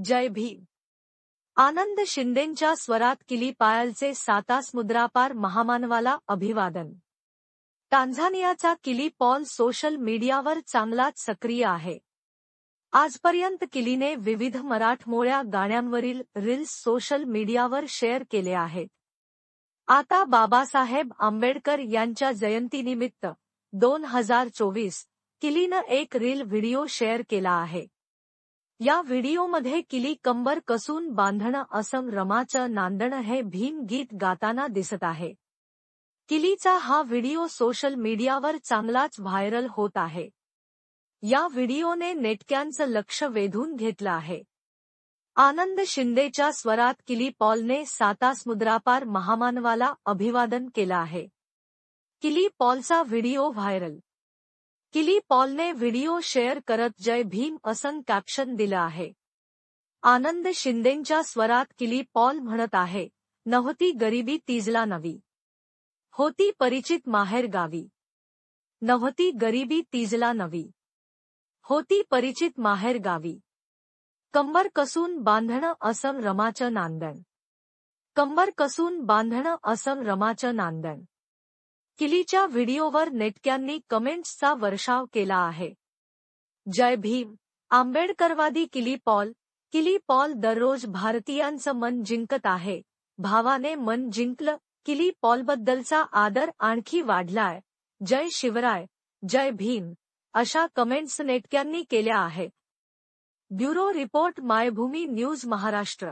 जय भीम. आनंद शिंदेंच्या स्वरात किली पायलचे 7 समुद्रापार महामानवाला अभिवादन. टांझानियाचा किली पॉल सोशल मीडियावर चांगलाच सक्रिय आहे. आजपर्यंत किलीने विविध मराठमोळ्या गाण्यांवरील रील्स सोशल मीडियावर शेअर केले आहेत. आता बाबासाहेब आंबेडकर यांच्या जयंतीनिमित्त 2024 किलीनं एक रील व्हिडिओ शेअर केला आहे. या व्हिडिओमध्ये किली कंबर कसून बांधणं असं रमाचं नांदणं हे भीम गीत गाताना दिसत आहे. किलीचा हा व्हिडिओ सोशल मीडियावर चांगलाच व्हायरल होत आहे. या व्हिडिओने नेटक्यांचं लक्ष वेधून घेतलं आहे. आनंद शिंदेच्या स्वरात किली पॉलने 7 समुद्रापार महामानवाला अभिवादन केलं आहे. किली पॉलचा व्हिडिओ व्हायरल. किली पॉलने व्हिडिओ शेअर करत जय भीम असं कॅप्शन दिलं आहे. आनंद शिंदेंच्या स्वरात किली पॉल म्हणत आहे, नव्हती गरिबी तिजला नवी. होती परिचित माहेर गावी. नव्हती गरिबी तिजला नवी. होती परिचित माहेर गावी. कंबर कसून बांधणं असं रमाचं नांदण. कंबर कसून बांधणं असं रमाचं नांदण. किलीच्या व्हिडिओवर नेटक्यांनी कमेंट्सचा वर्षाव केला आहे. जय भीम. आंबेडकरवादी किली पॉल. किली पॉल दररोज भारतीयांचं मन जिंकत आहे. भावाने मन जिंकलं. किली पॉलबद्दलचा आदर आणखी वाढलाय. जय शिवराय. जय भीम अशा कमेंट्स नेटक्यांनी केल्या आहेत. Bureau report Maybhumi news Maharashtra.